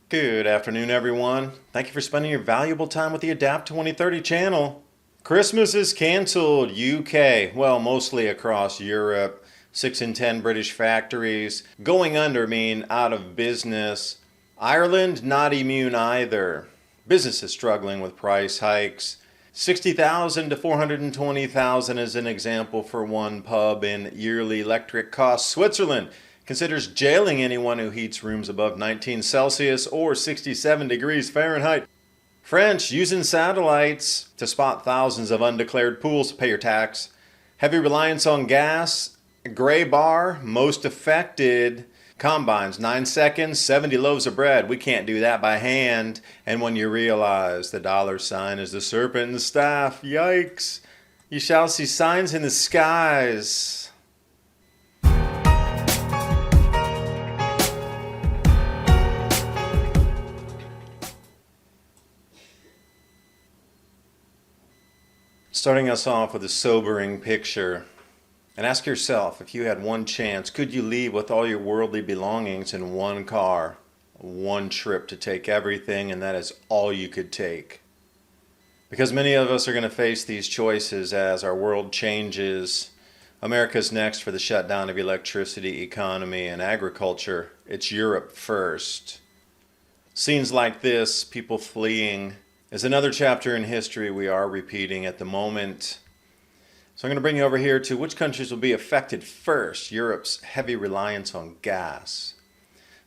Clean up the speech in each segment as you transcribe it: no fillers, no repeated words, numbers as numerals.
Good afternoon, everyone. Thank you for spending your valuable time with the Adapt 2030 channel. Christmas is cancelled. UK, well, mostly across Europe. 6 in 10 British factories going under mean out of business. Ireland not immune either. Businesses struggling with price hikes. 60,000 to 420,000 is an example for one pub in yearly electric costs. Switzerland considers jailing anyone who heats rooms above 19 Celsius or 67 degrees Fahrenheit. French using satellites to spot thousands of undeclared pools to pay your tax. Heavy reliance on gas. Gray bar, most affected. Combines, 9 seconds, 70 loaves of bread. We can't do that by hand. And when you realize the dollar sign is the serpent and the staff, yikes. You shall see signs in the skies. Starting us off with a sobering picture. And ask yourself, if you had one chance, could you leave with all your worldly belongings in one car? One trip to take everything, and that is all you could take. Because many of us are going to face these choices as our world changes. America's next for the shutdown of electricity, economy, and agriculture. It's Europe first. Scenes like this, people fleeing, is another chapter in history we are repeating at the moment. So I'm going to bring you over here to which countries will be affected first. Europe's heavy reliance on gas.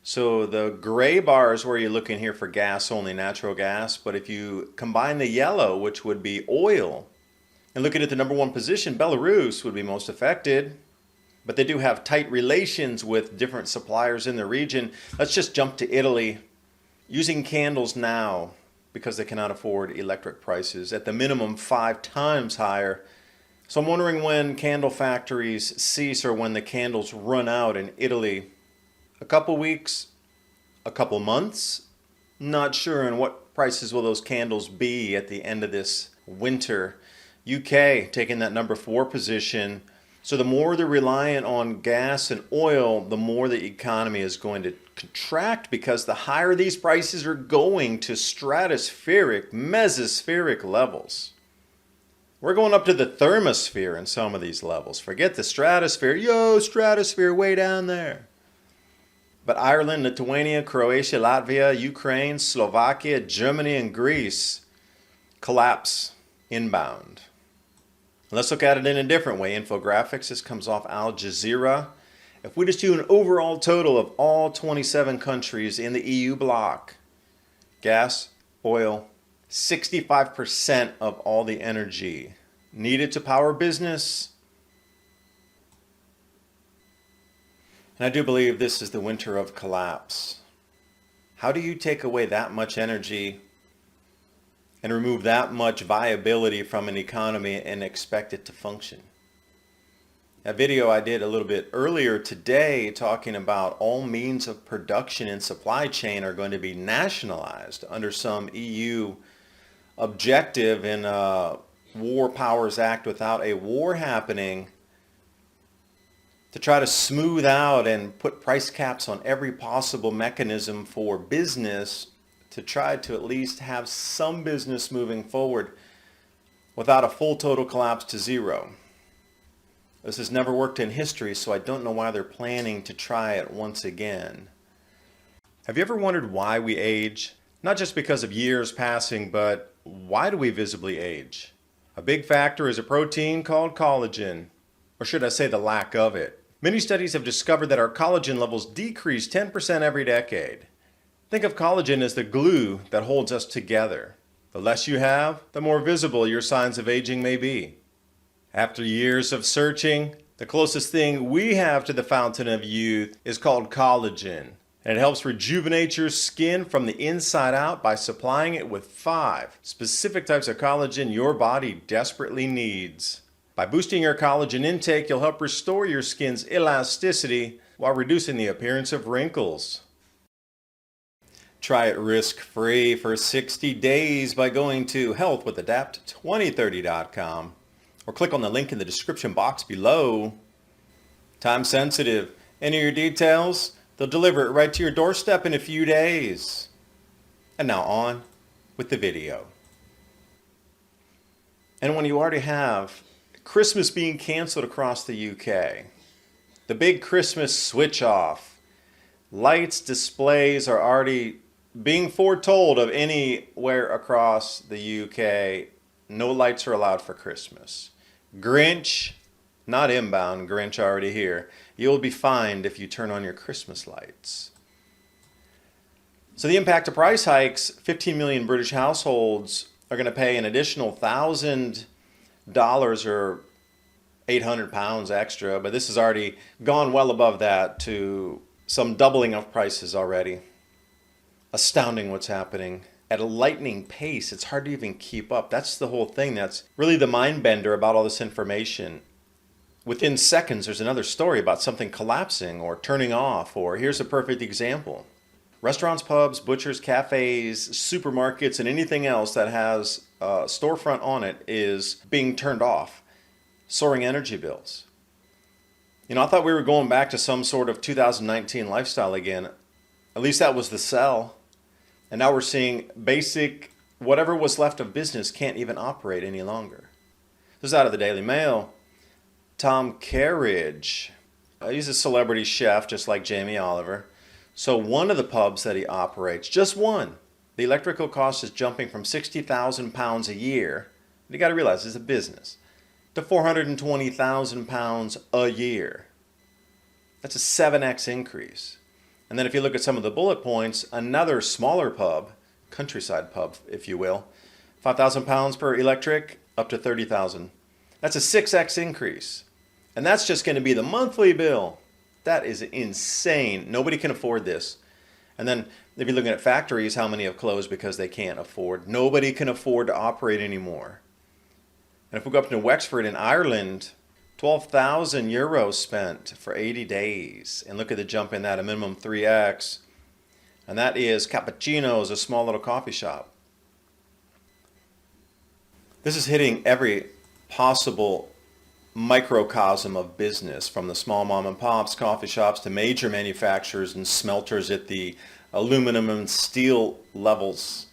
So the gray bar is where you're looking here for gas, only natural gas. But if you combine the yellow, which would be oil, and looking at the number one position, Belarus would be most affected. But they do have tight relations with different suppliers in the region. Let's just jump to Italy. Using candles now, because they cannot afford electric prices, at the minimum 5 times higher. So I'm wondering when candle factories cease or when the candles run out in Italy. A couple weeks? A couple months? Not sure. And what prices will those candles be at the end of this winter? UK taking that number 4 position. So the more they're reliant on gas and oil, the more the economy is going to contract, because the higher these prices are going to stratospheric, mesospheric levels. We're going up to the thermosphere in some of these levels. Forget the stratosphere. Yo, stratosphere way down there. But Ireland, Lithuania, Croatia, Latvia, Ukraine, Slovakia, Germany, and Greece collapse inbound. Let's look at it in a different way. Infographics. This comes off Al Jazeera. If we just do an overall total of all 27 countries in the EU bloc, gas, oil, 65% of all the energy needed to power business. And I do believe this is the winter of collapse. How do you take away that much energy and remove that much viability from an economy and expect it to function? That video I did a little bit earlier today talking about all means of production and supply chain are going to be nationalized under some EU objective in a War Powers Act without a war happening, to try to smooth out and put price caps on every possible mechanism for business, to try to at least have some business moving forward without a full total collapse to zero. This has never worked in history, so I don't know why they're planning to try it once again. Have you ever wondered why we age? Not just because of years passing, but why do we visibly age? A big factor is a protein called collagen, or should I say the lack of it. Many studies have discovered that our collagen levels decrease 10% every decade. Think of collagen as the glue that holds us together. The less you have, the more visible your signs of aging may be. After years of searching, the closest thing we have to the fountain of youth is called collagen. And it helps rejuvenate your skin from the inside out by supplying it with 5 specific types of collagen your body desperately needs. By boosting your collagen intake, you'll help restore your skin's elasticity while reducing the appearance of wrinkles. Try it risk-free for 60 days by going to healthwithadapt2030.com or click on the link in the description box below. Time sensitive. Enter your details. They'll deliver it right to your doorstep in a few days. And now on with the video. And when you already have Christmas being canceled across the UK, the big Christmas switch off, lights, displays are already being foretold of anywhere across the UK. No lights are allowed for Christmas. Grinch, not inbound, Grinch already here. You'll be fined if you turn on your Christmas lights. So the impact of price hikes, 15 million British households are going to pay an additional $1,000 or £800 extra, but this has already gone well above that to some doubling of prices already. Astounding what's happening at a lightning pace. It's hard to even keep up. That's the whole thing. That's really the mind bender about all this information. Within seconds, there's another story about something collapsing or turning off, or here's a perfect example. Restaurants, pubs, butchers, cafes, supermarkets, and anything else that has a storefront on it is being turned off. Soaring energy bills. You know, I thought we were going back to some sort of 2019 lifestyle again. At least that was the sell. And now we're seeing basic, whatever was left of business can't even operate any longer. This is out of the Daily Mail. Tom Carriage. He's a celebrity chef just like Jamie Oliver. So one of the pubs that he operates, just one, the electrical cost is jumping from £60,000 a year, and you got to realize it's a business, to £420,000 a year. That's a 7x increase. And then if you look at some of the bullet points, another smaller pub, countryside pub if you will, £5,000 per electric, up to $30,000. That's a 6x increase. And that's just going to be the monthly bill. That is insane. Nobody can afford this. And then if you're looking at factories, how many have closed because they can't afford? Nobody can afford to operate anymore. And if we go up to Wexford in Ireland, 12,000 euros spent for 80 days. And look at the jump in that, a minimum 3x. And that is Cappuccino's, a small little coffee shop. This is hitting every possible microcosm of business, from the small mom and pops, coffee shops, to major manufacturers and smelters at the aluminum and steel levels.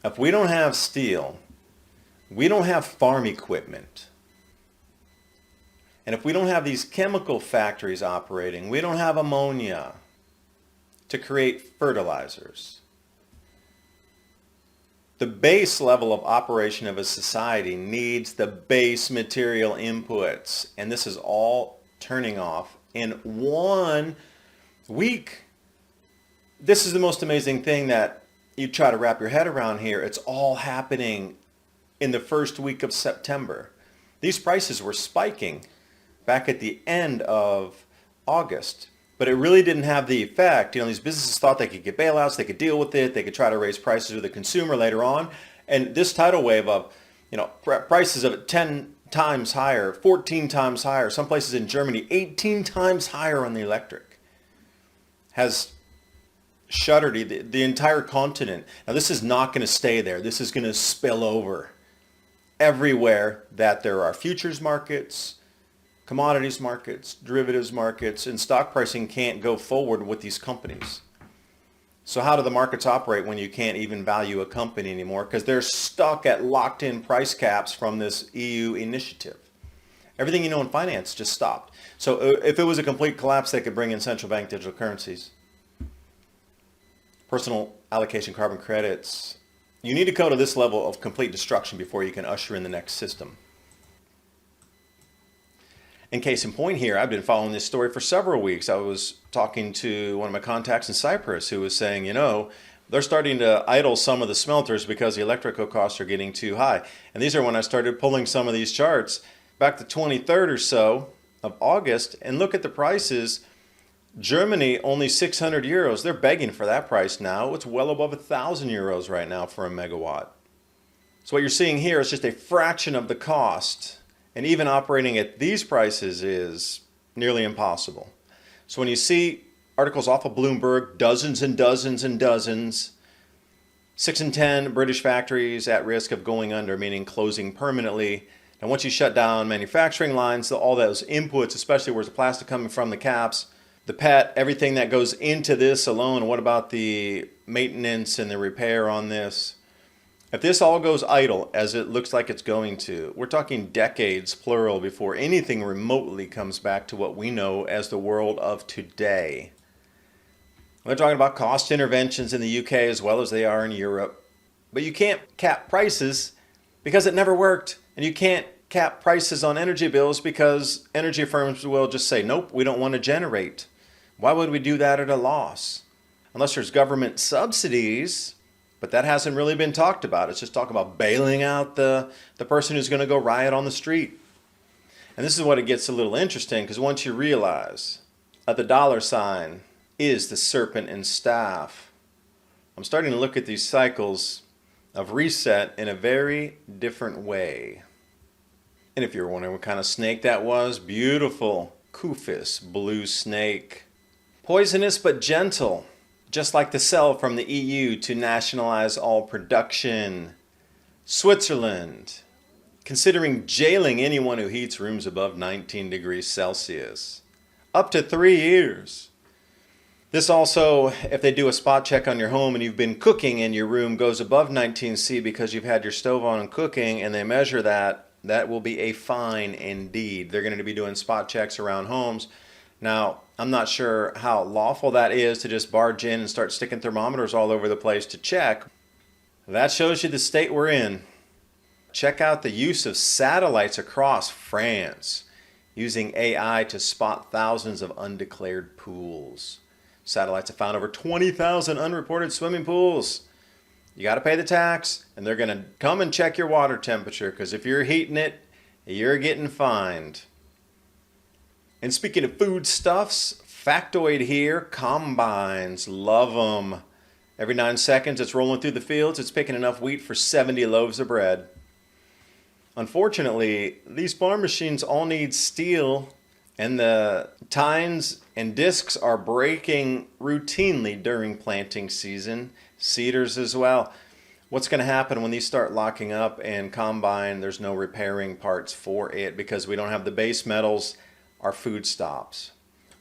If we don't have steel, we don't have farm equipment. And if we don't have these chemical factories operating, we don't have ammonia to create fertilizers. The base level of operation of a society needs the base material inputs, and this is all turning off in 1 week. This is the most amazing thing that you try to wrap your head around here. It's all happening in the first week of September. These prices were spiking back at the end of August. But it really didn't have the effect. You know, these businesses thought they could get bailouts, they could deal with it, they could try to raise prices to the consumer later on. And this tidal wave of, you know, prices of 10 times higher, 14 times higher, some places in Germany 18 times higher on the electric, has shuttered the entire continent. Now this is not going to stay there. This is going to spill over everywhere that there are futures markets, commodities markets, derivatives markets, and stock pricing can't go forward with these companies. So how do the markets operate when you can't even value a company anymore? Because they're stuck at locked-in price caps from this EU initiative. Everything you know in finance just stopped. So if it was a complete collapse, they could bring in central bank digital currencies, personal allocation carbon credits. You need to go to this level of complete destruction before you can usher in the next system. In case in point here, I've been following this story for several weeks. I was talking to one of my contacts in Cyprus who was saying, you know, they're starting to idle some of the smelters because the electrical costs are getting too high. And these are when I started pulling some of these charts back to 23rd or so of August, and look at the prices. Germany, only 600 euros. They're begging for that price now. It's well above 1,000 euros right now for a megawatt. So what you're seeing here is just a fraction of the cost. And even operating at these prices is nearly impossible. So when you see articles off of Bloomberg, dozens and dozens and dozens, 6 in 10 British factories at risk of going under, meaning closing permanently. And once you shut down manufacturing lines, all those inputs, especially where's the plastic coming from, the caps, the pet, everything that goes into this alone. What about the maintenance and the repair on this? If this all goes idle, as it looks like it's going to, we're talking decades, plural, before anything remotely comes back to what we know as the world of today. We're talking about cost interventions in the UK as well as they are in Europe. But you can't cap prices because it never worked. And you can't cap prices on energy bills because energy firms will just say, nope, we don't want to generate. Why would we do that at a loss? Unless there's government subsidies, but that hasn't really been talked about. It's just talk about bailing out the person who's going to go riot on the street. And this is what it gets a little interesting, because once you realize that the dollar sign is the serpent and staff, I'm starting to look at these cycles of reset in a very different way. And if you're wondering what kind of snake that was, beautiful Kufis blue snake. Poisonous but gentle, just like the cell from the EU to nationalize all production. Switzerland, considering jailing anyone who heats rooms above 19 degrees Celsius. Up to 3 years. This also, if they do a spot check on your home and you've been cooking and your room goes above 19°C because you've had your stove on and cooking, and they measure that, that will be a fine indeed. They're going to be doing spot checks around homes. Now, I'm not sure how lawful that is to just barge in and start sticking thermometers all over the place to check. That shows you the state we're in. Check out the use of satellites across France, using AI to spot thousands of undeclared pools. Satellites have found over 20,000 unreported swimming pools. You got to pay the tax, and they're going to come and check your water temperature, because if you're heating it, you're getting fined. And speaking of foodstuffs, factoid here, combines, love them. Every 9 seconds it's rolling through the fields, it's picking enough wheat for 70 loaves of bread. Unfortunately, these farm machines all need steel, and the tines and discs are breaking routinely during planting season. Seeders as well. What's going to happen when these start locking up and combine, there's no repairing parts for it because we don't have the base metals, our food stops.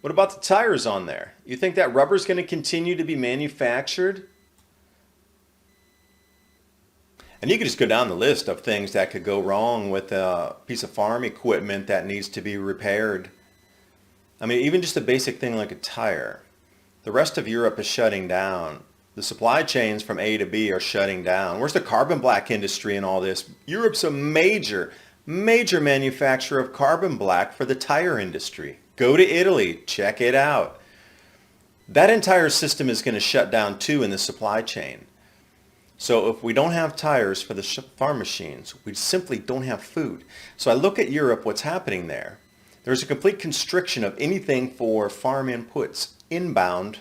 What about the tires on there? You think that rubber's going to continue to be manufactured? And you could just go down the list of things that could go wrong with a piece of farm equipment that needs to be repaired. I mean, even just a basic thing like a tire. The rest of Europe is shutting down. The supply chains from A to B are shutting down. Where's the carbon black industry in all this? Europe's a major manufacturer of carbon black for the tire industry. Go to Italy, check it out. That entire system is going to shut down too in the supply chain. So if we don't have tires for the farm machines, we simply don't have food. So I look at Europe, what's happening there. There's a complete constriction of anything for farm inputs inbound.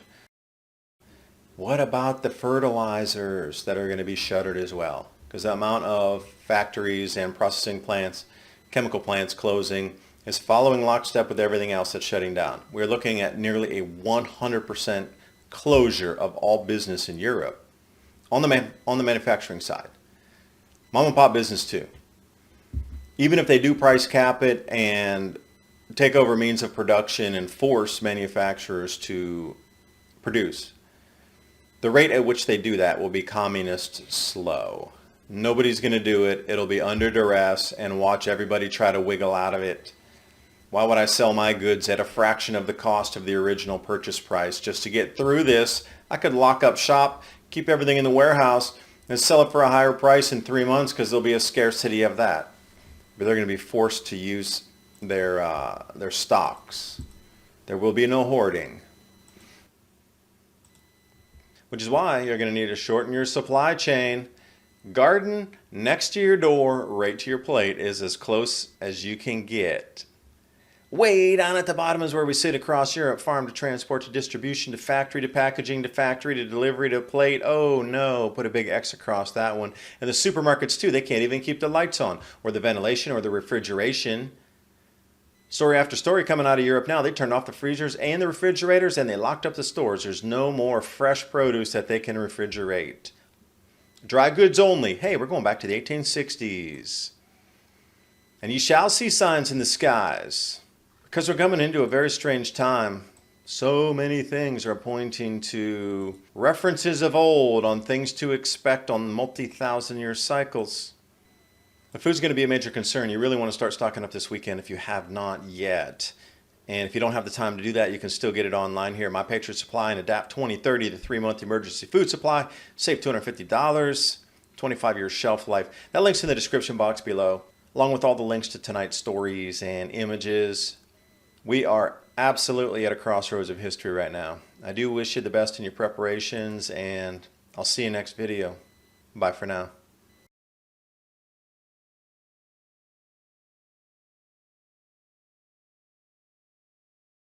What about the fertilizers that are going to be shuttered as well? Because the amount of factories and processing plants, chemical plants closing is following lockstep with everything else that's shutting down. We're looking at nearly a 100% closure of all business in Europe on the manufacturing side. Mom and pop business too. Even if they do price cap it and take over means of production and force manufacturers to produce, the rate at which they do that will be communist slow. Nobody's going to do it. It'll be under duress, and watch everybody try to wiggle out of it. Why would I sell my goods at a fraction of the cost of the original purchase price just to get through this? I could lock up shop, keep everything in the warehouse, and sell it for a higher price in 3 months because there'll be a scarcity of that. But they're going to be forced to use their stocks. There will be no hoarding. Which is why you're going to need to shorten your supply chain. Garden next to your door, right to your plate, is as close as you can get. Way down at the bottom is where we sit across Europe. Farm to transport to distribution to factory to packaging to factory to delivery to plate. Oh no, put a big X across that one. And the supermarkets too, they can't even keep the lights on or the ventilation or the refrigeration. Story after story coming out of Europe now. They turned off the freezers and the refrigerators and they locked up the stores. There's no more fresh produce that they can refrigerate. Dry goods only. Hey, we're going back to the 1860s. And you shall see signs in the skies. Because we're coming into a very strange time. So many things are pointing to references of old on things to expect on multi-thousand-year cycles. If food's going to be a major concern, you really want to start stocking up this weekend if you have not yet. And if you don't have the time to do that, you can still get it online here. My Patriot Supply and Adapt 2030, the 3-month emergency food supply. Save $250, 25-year shelf life. That link's in the description box below, along with all the links to tonight's stories and images. We are absolutely at a crossroads of history right now. I do wish you the best in your preparations, and I'll see you next video. Bye for now.